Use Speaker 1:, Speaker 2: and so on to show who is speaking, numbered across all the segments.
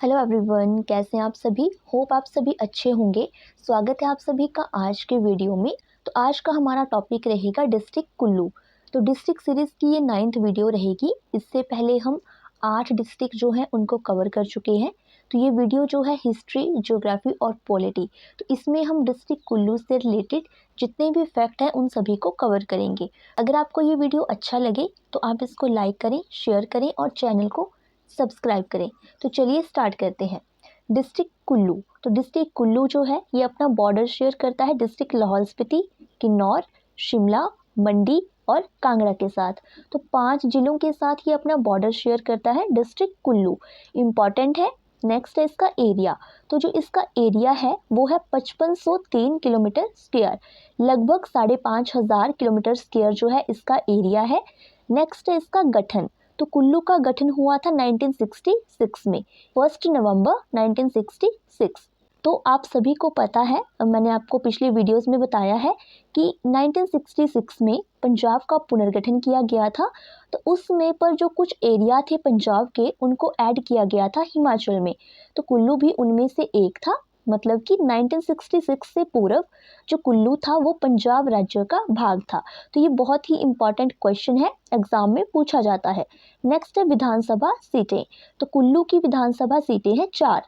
Speaker 1: Hello everyone, कैसे हैं आप सभी। होप आप सभी अच्छे होंगे। स्वागत है आप सभी का आज के वीडियो में। तो आज का हमारा टॉपिक रहेगा डिस्ट्रिक्ट कुल्लू। तो डिस्ट्रिक्ट सीरीज़ की ये 9th वीडियो रहेगी। इससे पहले हम 8 डिस्ट्रिक्ट जो हैं उनको कवर कर चुके हैं। तो ये वीडियो जो है हिस्ट्री, ज्योग्राफी और पॉलिटी, तो इसमें हम डिस्ट्रिक्ट कुल्लू से रिलेटेड जितने भी फैक्ट हैं उन सभी को कवर करेंगे। अगर आपको ये वीडियो अच्छा लगे तो आप इसको लाइक करें, शेयर करें और चैनल को सब्सक्राइब करें। तो चलिए स्टार्ट करते हैं। डिस्ट्रिक्ट कुल्लू। तो डिस्ट्रिक्ट कुल्लू जो है ये अपना बॉर्डर शेयर करता है डिस्ट्रिक्ट लाहौल स्पीति, किन्नौर, शिमला, मंडी और कांगड़ा के साथ। तो 5 जिलों के साथ ये अपना बॉर्डर शेयर करता है डिस्ट्रिक्ट कुल्लू। इम्पॉर्टेंट है। नेक्स्ट है इसका एरिया। तो जो इसका एरिया है वो है 5503 किलोमीटर स्क्वायर, लगभग 5500 किलोमीटर स्क्वायर जो है इसका एरिया है। नेक्स्ट है इसका गठन। तो कुल्लू का गठन हुआ था 1966 में, 1 नवंबर 1966। तो आप सभी को पता है, मैंने आपको पिछले वीडियोस में बताया है कि 1966 में पंजाब का पुनर्गठन किया गया था। तो उसमें पर जो कुछ एरिया थे पंजाब के उनको ऐड किया गया था हिमाचल में। तो कुल्लू भी उनमें से एक था। मतलब कि 1966 से पूर्व जो कुल्लू था वो पंजाब राज्य का भाग था। तो ये बहुत ही इंपॉर्टेंट क्वेश्चन है, एग्जाम में पूछा जाता है। नेक्स्ट है विधानसभा सीटें। तो कुल्लू की विधानसभा सीटें हैं 4।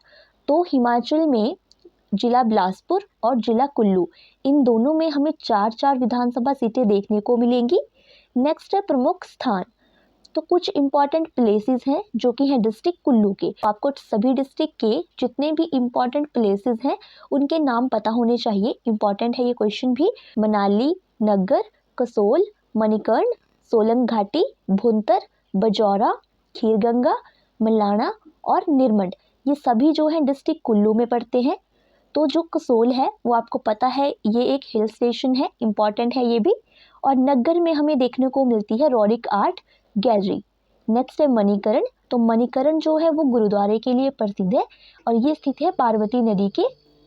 Speaker 1: तो हिमाचल में जिला बिलासपुर और जिला कुल्लू, इन दोनों में हमें 4-4 विधानसभा सीटें देखने को मिलेंगी। नेक्स्ट है प्रमुख स्थान। तो कुछ इंपॉर्टेंट प्लेसेस हैं जो कि हैं डिस्ट्रिक्ट कुल्लू के। आपको सभी डिस्ट्रिक्ट के जितने भी इंपॉर्टेंट प्लेसेस हैं उनके नाम पता होने चाहिए। इंपॉर्टेंट है ये क्वेश्चन भी। मनाली, नग्गर, कसोल, मणिकर्ण, सोलंग घाटी, भुंतर, बजौरा, खीरगंगा, मलाणा और निरमंड, ये सभी जो हैं डिस्ट्रिक्ट कुल्लू में पड़ते हैं। तो जो कसोल है वो आपको पता है ये एक हिल स्टेशन है, इम्पॉर्टेंट है ये भी। और नग्गर में हमें देखने को मिलती है रोरिक आर्ट गैलरी। नेक्स्ट है मणिकर्ण। तो मणिकर्ण जो है वो गुरुद्वारे के लिए प्रसिद्ध है और ये स्थित है पार्वती नदी के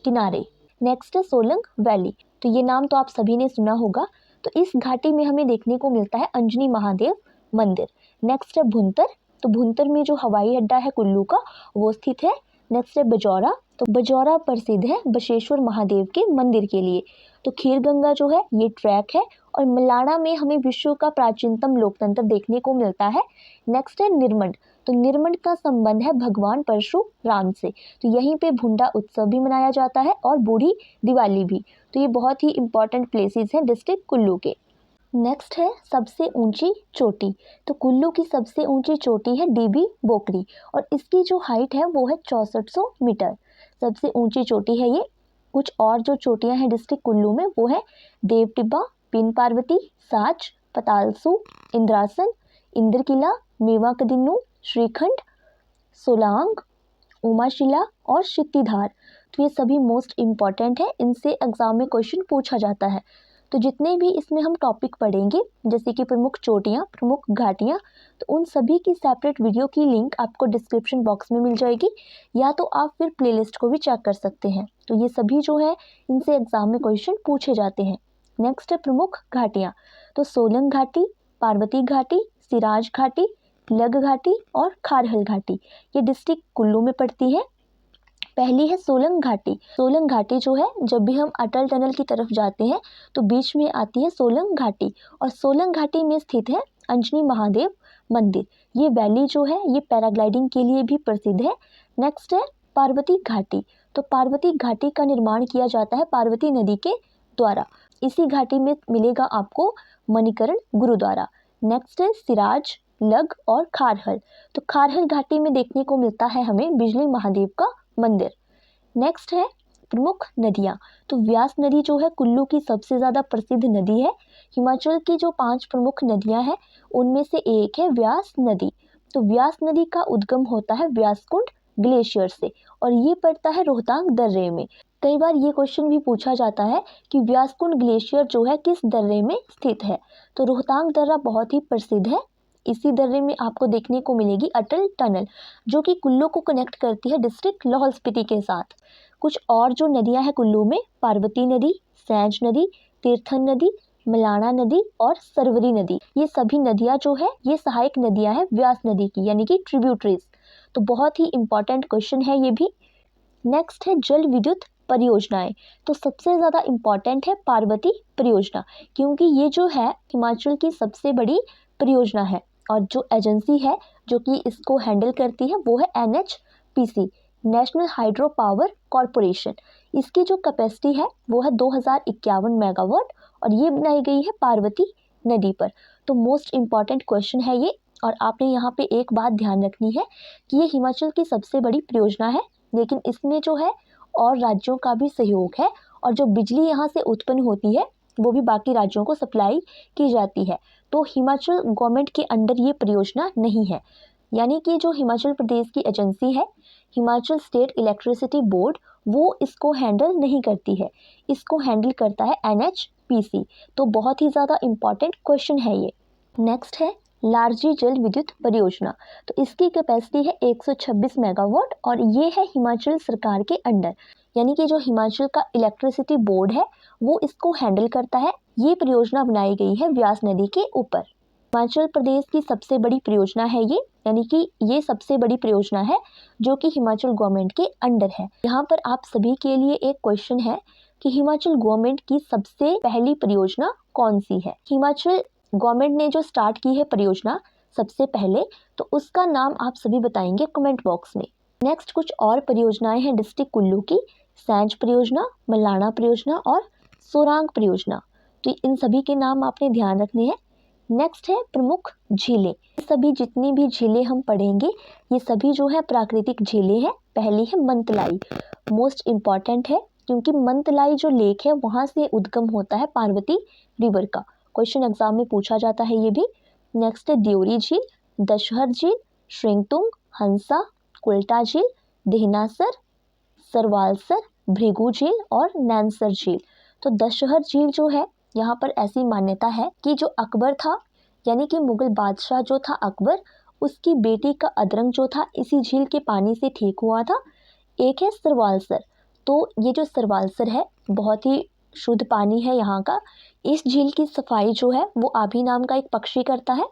Speaker 1: किनारे। नेक्स्ट है सोलंग वैली। तो ये नाम तो आप सभी ने सुना होगा। तो इस घाटी में हमें देखने को मिलता है अंजनी महादेव मंदिर। नेक्स्ट है भुंतर। तो भुंतर में जो हवाई अड्डा है कुल्लू का वो स्थित है। नेक्स्ट है बजौरा। तो बजौरा प्रसिद्ध है बशेश्वर महादेव के मंदिर के लिए। तो खीरगंगा जो है ये ट्रैक है। और मलाणा में हमें विश्व का प्राचीनतम लोकतंत्र देखने को मिलता है। नेक्स्ट है निरमंड। तो निरमंड का संबंध है भगवान परशुराम से। तो यहीं पे भुंडा उत्सव भी मनाया जाता है और बूढ़ी दिवाली भी। तो ये बहुत ही इंपॉर्टेंट प्लेसेस हैं डिस्ट्रिक्ट कुल्लू के। नेक्स्ट है सबसे ऊंची चोटी। तो कुल्लू की सबसे ऊंची चोटी है डीबी बोकरी और इसकी जो हाइट है वो है 6400 मीटर। सबसे ऊंची चोटी है ये। कुछ और जो चोटियां हैं डिस्ट्रिक्ट कुल्लू में वो है देव टिब्बा, पिन पार्वती, साच, पतालसू, इंद्रासन, इंद्र किला, मेवा कदिन्नू, श्रीखंड, सोलांग, उमाशिला और शित्तीधार। तो ये सभी मोस्ट इम्पॉर्टेंट है, इनसे एग्जाम में क्वेश्चन पूछा जाता है। तो जितने भी इसमें हम टॉपिक पढ़ेंगे जैसे कि प्रमुख चोटियाँ, प्रमुख घाटियाँ, तो उन सभी की सेपरेट वीडियो की लिंक आपको डिस्क्रिप्शन बॉक्स में मिल जाएगी, या तो आप फिर प्लेलिस्ट को भी चेक कर सकते हैं। तो ये सभी जो है इनसे एग्जाम में क्वेश्चन पूछे जाते हैं। नेक्स्ट है प्रमुख घाटियाँ। तो सोलंग घाटी, पार्वती घाटी, सिराज घाटी, लग घाटी और खारहल घाटी, ये डिस्ट्रिक्ट कुल्लू में पड़ती है। पहली है सोलंग घाटी। सोलंग घाटी जो है जब भी हम अटल टनल की तरफ जाते हैं तो बीच में आती है सोलंग घाटी और सोलंग घाटी में स्थित है अंजनी महादेव मंदिर। ये वैली जो है ये पैराग्लाइडिंग के लिए भी प्रसिद्ध है। नेक्स्ट है पार्वती घाटी। तो पार्वती घाटी का निर्माण किया जाता है पार्वती नदी के द्वारा। इसी घाटी में मिलेगा आपको मणिकर्ण गुरुद्वारा। नेक्स्ट है सिराज, लग और खारहल। तो खारहल घाटी में देखने को मिलता है हमें बिजली महादेव का मंदिर। नेक्स्ट है प्रमुख नदियाँ। तो व्यास नदी जो है कुल्लू की सबसे ज़्यादा प्रसिद्ध नदी है। हिमाचल की जो 5 प्रमुख नदियाँ हैं उनमें से एक है व्यास नदी। तो व्यास नदी का उद्गम होता है व्यासकुंड ग्लेशियर से और ये पड़ता है रोहतांग दर्रे में। कई बार ये क्वेश्चन भी पूछा जाता है कि व्यासकुंड ग्लेशियर जो है किस दर्रे में स्थित है। तो रोहतांग दर्रा बहुत ही प्रसिद्ध है। इसी दर्रे में आपको देखने को मिलेगी अटल टनल जो कि कुल्लू को कनेक्ट करती है डिस्ट्रिक्ट लाहौल स्पीति के साथ। कुछ और जो नदियां हैं कुल्लू में, पार्वती नदी, सैंज नदी, तीर्थन नदी, मलाणा नदी और सरवरी नदी, ये सभी नदियां जो है ये सहायक नदियां हैं व्यास नदी की, यानी कि ट्रिब्यूटरीज। तो बहुत ही इम्पॉर्टेंट क्वेश्चन है ये भी। नेक्स्ट है जल विद्युत परियोजनाएं। तो सबसे ज़्यादा इम्पॉर्टेंट है पार्वती परियोजना, क्योंकि ये जो है हिमाचल की सबसे बड़ी परियोजना है और जो एजेंसी है जो कि इसको हैंडल करती है वो है NHPC, national hydro power corporation. इसकी जो कैपेसिटी है वो है 2051 मेगावाट और ये बनाई गई है पार्वती नदी पर। तो मोस्ट इम्पॉर्टेंट क्वेश्चन है ये। और आपने यहाँ पे एक बात ध्यान रखनी है कि ये हिमाचल की सबसे बड़ी परियोजना है, लेकिन इसमें जो है और राज्यों का भी सहयोग है और जो बिजली यहाँ से उत्पन्न होती है वो भी बाकी राज्यों को सप्लाई की जाती है। तो हिमाचल गवर्नमेंट के अंडर ये परियोजना नहीं है, यानी कि जो हिमाचल प्रदेश की एजेंसी है हिमाचल स्टेट इलेक्ट्रिसिटी बोर्ड, वो इसको हैंडल नहीं करती है, इसको हैंडल करता है NHPC। तो बहुत ही ज़्यादा इम्पॉर्टेंट क्वेश्चन है ये। नेक्स्ट है लारजी जल विद्युत परियोजना। तो इसकी कैपेसिटी है 126 मेगावाट और ये है हिमाचल सरकार के अंडर, यानी कि जो हिमाचल का इलेक्ट्रिसिटी बोर्ड है वो इसको हैंडल करता है। ये परियोजना बनाई गई है व्यास नदी के ऊपर। हिमाचल प्रदेश की सबसे बड़ी परियोजना है ये, यानी कि ये सबसे बड़ी परियोजना है जो कि हिमाचल गवर्नमेंट के अंडर है। यहाँ पर आप सभी के लिए एक क्वेश्चन है कि हिमाचल गवर्नमेंट की सबसे पहली परियोजना कौन सी है। हिमाचल गवर्नमेंट ने जो स्टार्ट की है परियोजना सबसे पहले, तो उसका नाम आप सभी बताएंगे कमेंट बॉक्स में। नेक्स्ट कुछ और परियोजनाएं हैं डिस्ट्रिक्ट कुल्लू की, सैंज परियोजना, मलाना परियोजना और सोरांग परियोजना। तो इन सभी के नाम आपने ध्यान रखने हैं। नेक्स्ट है प्रमुख झीलें। सभी जितनी भी झीलें हम पढ़ेंगे ये सभी जो है प्राकृतिक झीलें हैं। पहली है मंतलाई, मोस्ट इम्पॉर्टेंट है क्योंकि मंतलाई जो लेक है वहाँ से उद्गम होता है पार्वती रिवर का। क्वेश्चन एग्जाम में पूछा जाता है ये भी। नेक्स्ट है द्योरी झील, दशहर झील, श्रिंगतुंग, हंसा, कुल्टा झील, देहनासर, सरवालसर, भृगु झील और नैनसर झील। तो दशहर झील जो है यहाँ पर ऐसी मान्यता है कि जो अकबर था, यानी कि मुगल बादशाह जो था अकबर, उसकी बेटी का अदरंग जो था इसी झील के पानी से ठीक हुआ था। एक है सरवालसर, तो ये जो सरवालसर है बहुत ही शुद्ध पानी है यहाँ का। इस झील की सफाई जो है वो आभी नाम का एक पक्षी करता है,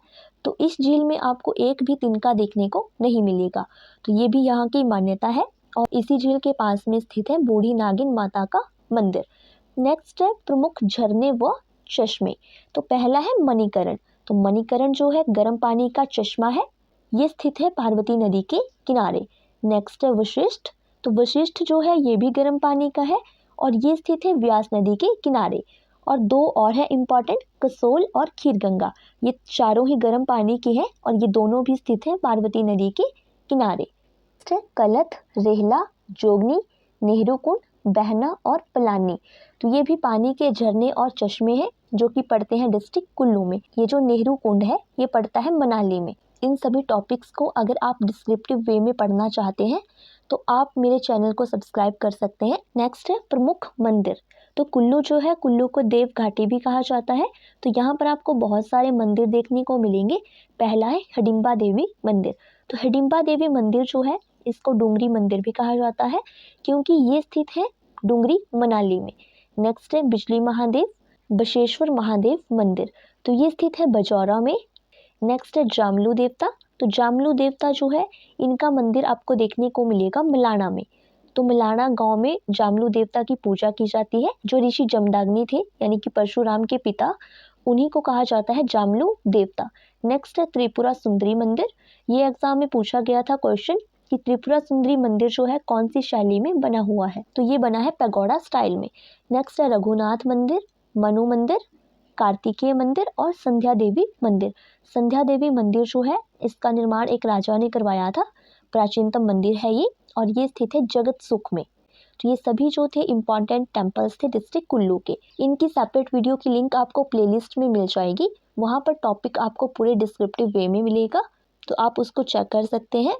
Speaker 1: तो इस झील में आपको एक भी तिनका देखने को नहीं मिलेगा। तो ये भी यहाँ की मान्यता है और इसी झील के पास में स्थित है बूढ़ी नागिन माता का मंदिर। नेक्स्ट है प्रमुख झरने व चश्मे। तो पहला है मणिकरण। तो मणिकरण जो है गर्म पानी का चश्मा है, ये स्थित है पार्वती नदी के किनारे। नेक्स्ट है वशिष्ठ। तो वशिष्ठ जो है ये भी गर्म पानी का है और ये स्थित है व्यास नदी के किनारे। और दो और है इम्पॉर्टेंट, कसोल और खीरगंगा, ये चारों ही गर्म पानी के हैं और ये दोनों भी स्थित हैं पार्वती नदी के किनारे। नेक्स्ट है कलथ, रेहला, जोगनी, नेहरू कुंड, बहना और पलानी। तो ये भी पानी के झरने और चश्मे हैं जो कि पड़ते हैं डिस्ट्रिक्ट कुल्लू में। ये जो नेहरू कुंड है ये पड़ता है मनाली में। इन सभी टॉपिक्स को अगर आप डिस्क्रिप्टिव वे में पढ़ना चाहते हैं तो आप मेरे चैनल को सब्सक्राइब कर सकते हैं। नेक्स्ट है प्रमुख मंदिर। तो कुल्लू जो है, कुल्लू को देव घाटी भी कहा जाता है। तो यहाँ पर आपको बहुत सारे मंदिर देखने को मिलेंगे। पहला है हिडिंबा देवी मंदिर। तो हिडिंबा देवी मंदिर जो है इसको डूंगरी मंदिर भी कहा जाता है क्योंकि ये स्थित है डूंगरी मनाली में। नेक्स्ट है बिजली महादेव, बशेश्वर महादेव मंदिर। तो ये स्थित है बजौरा में। नेक्स्ट है जामलू देवता। तो जामलू देवता जो है इनका मंदिर आपको देखने को मिलेगा मलाना में। तो मलाना गांव में जामलू देवता की पूजा की जाती है। जो ऋषि जमदाग्नि थे यानी कि परशुराम के पिता, उन्हीं को कहा जाता है जामलू देवता। नेक्स्ट है त्रिपुरा सुंदरी मंदिर। ये एग्जाम में पूछा गया था क्वेश्चन कि त्रिपुरा सुंदरी मंदिर जो है कौन सी शैली में बना हुआ है, तो ये बना है पैगोडा स्टाइल में। नेक्स्ट है रघुनाथ मंदिर, मनु मंदिर, कार्तिकेय मंदिर और संध्या देवी मंदिर। संध्या देवी मंदिर जो है इसका निर्माण एक राजा ने करवाया था। प्राचीनतम मंदिर है ये और ये स्थित है जगत सुख में। तो ये सभी जो थे इम्पॉर्टेंट टेम्पल्स थे डिस्ट्रिक्ट कुल्लू के। इनकी सेपरेट वीडियो की लिंक आपको प्लेलिस्ट में मिल जाएगी, वहाँ पर टॉपिक आपको पूरे डिस्क्रिप्टिव वे में मिलेगा, तो आप उसको चेक कर सकते हैं।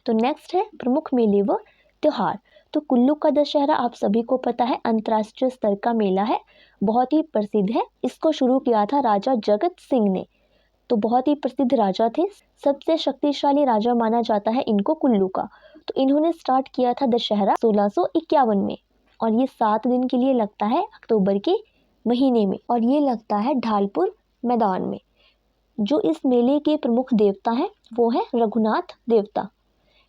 Speaker 1: तो नेक्स्ट है प्रमुख मेले व त्यौहार। तो कुल्लू का दशहरा आप सभी को पता है अंतर्राष्ट्रीय स्तर का मेला है, बहुत ही प्रसिद्ध है। इसको शुरू किया था राजा जगत सिंह ने। तो बहुत ही प्रसिद्ध राजा थे, सबसे शक्तिशाली राजा माना जाता है इनको कुल्लू का। तो इन्होंने स्टार्ट किया था दशहरा 1651 में और ये 7 दिन के लिए लगता है अक्टूबर के महीने में और ये लगता है ढालपुर मैदान में। जो इस मेले के प्रमुख देवता हैं वो है रघुनाथ देवता।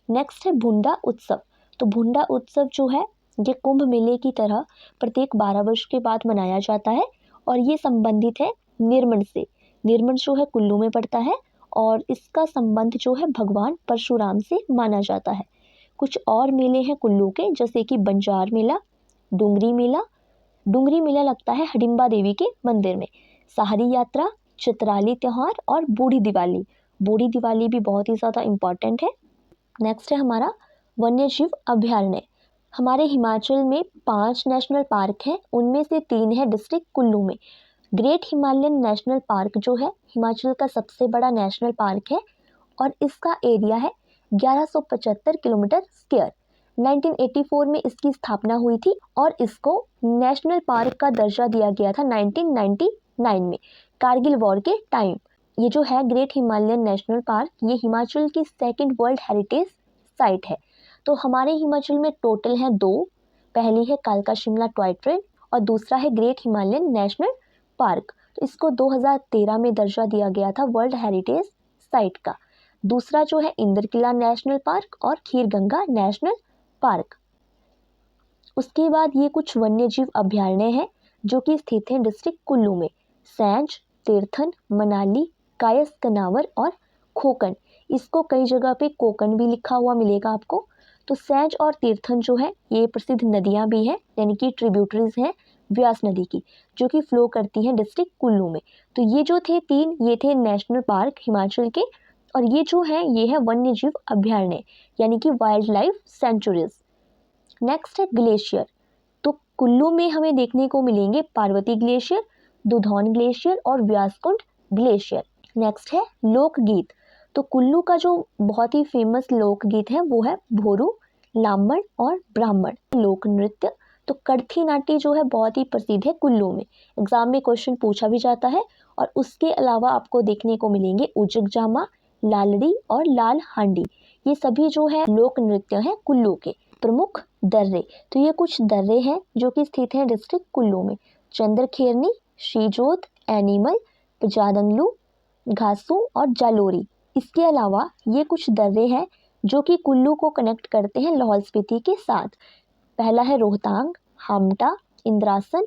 Speaker 1: नेक्स्ट है भुंडा उत्सव। तो भुंडा उत्सव जो है ये कुंभ मेले की तरह प्रत्येक 12 वर्ष के बाद मनाया जाता है और ये संबंधित है निर्मण से। निर्मण जो है कुल्लू में पड़ता है और इसका संबंध जो है भगवान परशुराम से माना जाता है। कुछ और मेले हैं कुल्लू के, जैसे कि बंजार मेला, डुंगरी मेला। डुंगरी मेला लगता है हडिम्बा देवी के मंदिर में। सहारी यात्रा, चित्राली त्योहार और बूढ़ी दिवाली। बूढ़ी दिवाली भी बहुत ही ज़्यादा इम्पॉर्टेंट है। नेक्स्ट है हमारा वन्य जीव अभयारण्य। हमारे हिमाचल में 5 नेशनल पार्क हैं, उनमें से 3 है डिस्ट्रिक्ट कुल्लू में। ग्रेट हिमालयन नेशनल पार्क जो है हिमाचल का सबसे बड़ा नेशनल पार्क है और इसका एरिया है 1175 किलोमीटर स्क्वायर। 1984 में इसकी स्थापना हुई थी और इसको नेशनल पार्क का दर्जा दिया गया था 1999 में, कारगिल वॉर के टाइम। ये जो है ग्रेट हिमालयन नेशनल पार्क, ये हिमाचल की 2nd वर्ल्ड हेरिटेज साइट है। तो हमारे हिमाचल में टोटल हैं 2। पहली है कालका शिमला टॉय ट्रेन और दूसरा है ग्रेट हिमालयन नेशनल पार्क। तो इसको 2013 में दर्जा दिया गया था वर्ल्ड हेरिटेज साइट का। दूसरा जो है इंद्रकिला नेशनल पार्क और खीरगंगा नेशनल पार्क। उसके बाद ये कुछ वन्य जीव अभयारण्य हैं जो कि स्थित हैं डिस्ट्रिक्ट कुल्लू में। सैंज, तीर्थन, मनाली, कायस कनावर और खोकन। इसको कई जगह पे कोकन भी लिखा हुआ मिलेगा आपको। तो सैंज और तीर्थन जो है ये प्रसिद्ध नदियां भी हैं, यानी कि ट्रिब्यूटरीज हैं व्यास नदी की, जो कि फ्लो करती हैं डिस्ट्रिक्ट कुल्लू में। तो ये जो थे 3, ये थे नेशनल पार्क हिमाचल के, और ये जो है ये है वन्य जीव अभयारण्य, यानी कि वाइल्ड लाइफ सेंचुरीज। नेक्स्ट है ग्लेशियर। तो कुल्लू में हमें देखने को मिलेंगे पार्वती ग्लेशियर, दुधौन ग्लेशियर और व्यासकुंड ग्लेशियर। नेक्स्ट है लोकगीत। तो कुल्लू का जो बहुत ही फेमस लोकगीत है वो है भोरू, लामण और ब्राह्मण। लोक नृत्य तो कड़थी नाटी जो है बहुत ही प्रसिद्ध है कुल्लू में, एग्जाम में क्वेश्चन पूछा भी जाता है। और उसके अलावा आपको देखने को मिलेंगे उजक जामा, लालड़ी और लाल हांडी। ये सभी जो है लोक नृत्य हैं कुल्लू के। प्रमुख दर्रे, तो ये कुछ दर्रे हैं जो कि स्थित हैं डिस्ट्रिक्ट कुल्लू में। चंद्रखेरनी, श्रीजोत, एनिमल, पजादंगलू, घासू और जालोरी। इसके अलावा ये कुछ दर्रे हैं जो कि कुल्लू को कनेक्ट करते हैं लाहौल स्पीति के साथ। पहला है रोहतांग, हामटा, इंद्रासन,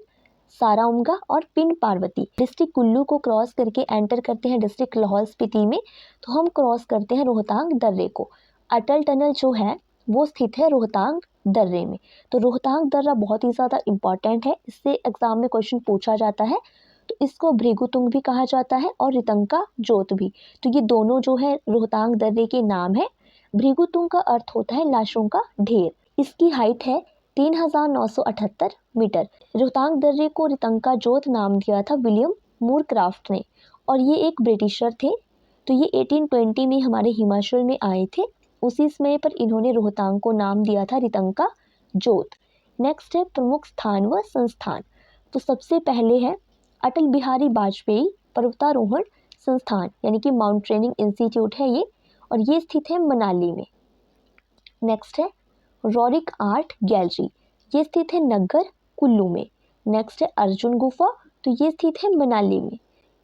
Speaker 1: साराउमगा और पिंड पार्वती। डिस्ट्रिक्ट कुल्लू को क्रॉस करके एंटर करते हैं डिस्ट्रिक्ट लाहौल स्पीति में, तो हम क्रॉस करते हैं रोहतांग दर्रे को। अटल टनल जो है वो स्थित है रोहतांग दर्रे में। तो रोहतांग दर्रा बहुत ही ज़्यादा इम्पॉर्टेंट है, इससे एग्जाम में क्वेश्चन पूछा जाता है। तो इसको भृगुतुंग भी कहा जाता है और रितंका जोत भी। तो ये दोनों जो है रोहतांग दर्रे के नाम है। भृगुतुंग का अर्थ होता है लाशों का ढेर। इसकी हाइट है 3978 मीटर। रोहतांग दर्रे को रितंका जोत नाम दिया था विलियम मूरक्राफ्ट ने, और ये एक ब्रिटिशर थे। तो ये 1820 में हमारे हिमाचल में आए थे। उसी समय पर इन्होंने रोहतांग को नाम दिया था रितंका जोत। नेक्स्ट है प्रमुख स्थान व संस्थान। तो सबसे पहले है अटल बिहारी वाजपेयी पर्वतारोहण संस्थान, यानी कि माउंट ट्रेनिंग इंस्टीट्यूट है ये, और ये स्थित है मनाली में। नेक्स्ट है रॉरिक आर्ट गैलरी, ये स्थित है नग्गर कुल्लू में। नेक्स्ट है अर्जुन गुफा, तो ये स्थित है मनाली में।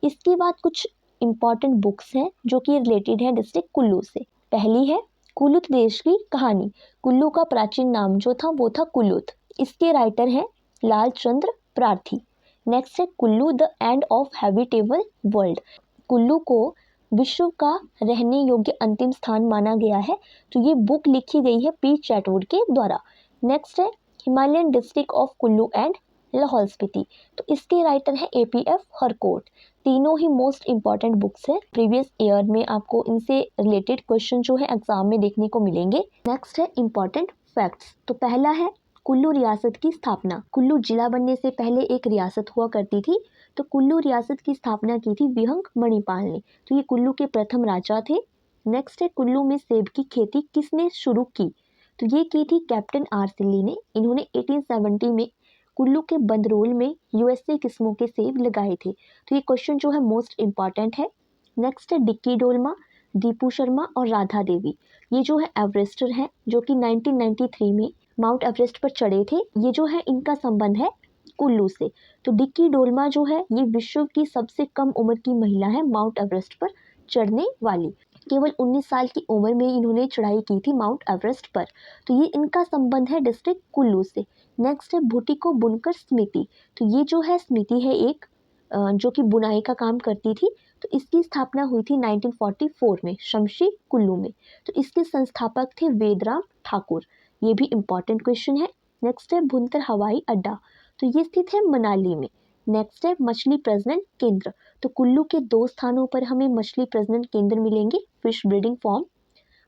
Speaker 1: इसके बाद कुछ इम्पॉर्टेंट बुक्स हैं जो कि रिलेटेड है डिस्ट्रिक्ट कुल्लू से। पहली है कुलुत देश की कहानी। कुल्लू का प्राचीन नाम जो था वो था कुलुत। इसके राइटर हैं लालचंद्र प्रार्थी। नेक्स्ट है Kullu the end of habitable world. Kullu को विश्व का रहने योग्य अंतिम स्थान माना गया है। तो ये बुक लिखी गई है पी चैटवुड के द्वारा। नेक्स्ट है Himalayan district of Kullu and Lahaul Spiti. तो इसके राइटर है APF हरकोट। तीनों ही मोस्ट इंपॉर्टेंट बुक्स हैं। प्रीवियस ईयर में आपको इनसे रिलेटेड क्वेश्चन जो है एग्जाम में देखने को मिलेंगे। नेक्स्ट है इंपॉर्टेंट फैक्ट्स। तो पहला है कुल्लू रियासत की स्थापना। कुल्लू जिला बनने से पहले एक रियासत हुआ करती थी। तो कुल्लू रियासत की स्थापना की थी विहंग मणिपाल ने। तो ये कुल्लू के प्रथम राजा थे। नेक्स्ट है कुल्लू में सेब की खेती किसने शुरू की। तो ये की थी कैप्टन आरसिल्ली ने। इन्होंने 1870 में कुल्लू के बंदरोल में USA किस्मों के सेब लगाए थे। तो ये क्वेश्चन जो है मोस्ट इंपॉर्टेंट है। नेक्स्ट है डिक्की डोलमा, दीपू शर्मा और राधा देवी। ये जो है एवरेस्टर हैं जो कि 1993 में माउंट एवरेस्ट पर चढ़े थे। ये जो है इनका संबंध है कुल्लू से। तो डिक्की डोलमा जो है ये विश्व की सबसे कम उम्र की महिला है माउंट एवरेस्ट पर चढ़ने वाली। केवल 19 साल की उम्र में इन्होंने चढ़ाई की थी माउंट एवरेस्ट पर। तो ये इनका संबंध है डिस्ट्रिक्ट कुल्लू से। नेक्स्ट है भुटिको बुनकर समिति। तो ये जो है समिति है एक जो कि बुनाई का काम करती थी। तो इसकी स्थापना हुई थी 1944 में शमशी कुल्लू में। तो इसके संस्थापक थे वेदराम ठाकुर। ये भी इम्पॉर्टेंट क्वेश्चन है। नेक्स्ट है भुंतर हवाई अड्डा। तो ये स्थित है मनाली में। नेक्स्ट है मछली प्रजनन केंद्र। तो कुल्लू के 2 स्थानों पर हमें मछली प्रजनन केंद्र मिलेंगे, फिश ब्रीडिंग फार्म,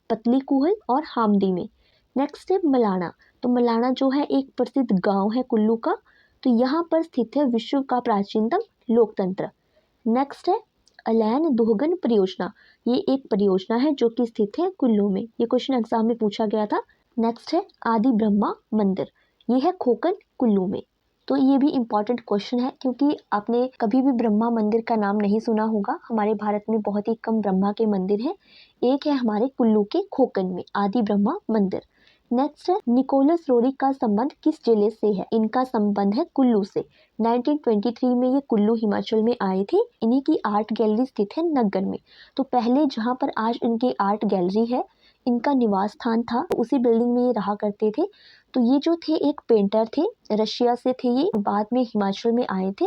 Speaker 1: पतली कुहल और हामदी में। नेक्स्ट है मलाना। तो मलाना जो है एक प्रसिद्ध गांव है कुल्लू का। तो यहाँ पर स्थित है विश्व का प्राचीनतम लोकतंत्र। नेक्स्ट है अलैन दुहगन परियोजना। ये एक परियोजना है जो कि स्थित है कुल्लू में। ये क्वेश्चन एग्जाम में पूछा गया था। नेक्स्ट है आदि ब्रह्मा मंदिर। ये है खोकन कुल्लू में। तो ये भी इम्पॉर्टेंट क्वेश्चन है क्योंकि आपने कभी भी ब्रह्मा मंदिर का नाम नहीं सुना होगा। हमारे भारत में बहुत ही कम ब्रह्मा के मंदिर हैं। एक है हमारे कुल्लू के खोकन में आदि ब्रह्मा मंदिर। नेक्स्ट है निकोलस रोरी का संबंध किस जिले से है? इनका संबंध है कुल्लू से। 1923 में ये कुल्लू हिमाचल में आए थे। इन्हीं की आर्ट गैलरी स्थित है नग्गर में। तो पहले जहाँ पर आज इनकी आर्ट गैलरी है, इनका निवास स्थान था, उसी बिल्डिंग में ये रहा करते थे। तो ये जो थे एक पेंटर थे, रशिया से थे ये, बाद में हिमाचल में आए थे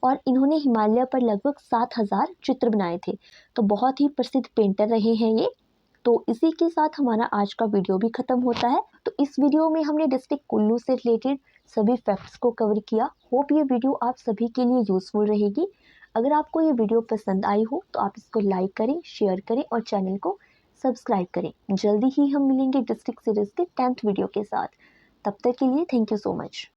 Speaker 1: और इन्होंने हिमालय पर लगभग 7000 चित्र बनाए थे। तो बहुत ही प्रसिद्ध पेंटर रहे हैं ये। तो इसी के साथ हमारा आज का वीडियो भी खत्म होता है। तो इस वीडियो में हमने डिस्ट्रिक्ट कुल्लू से रिलेटेड सभी फैक्ट्स को कवर किया। होप ये वीडियो आप सभी के लिए यूजफुल रहेगी। अगर आपको ये वीडियो पसंद आई हो तो आप इसको लाइक करें, शेयर करें और चैनल को सब्सक्राइब करें। जल्दी ही हम मिलेंगे डिस्ट्रिक्ट सीरीज के 10th वीडियो के साथ। तब तक के लिए थैंक यू सो मच।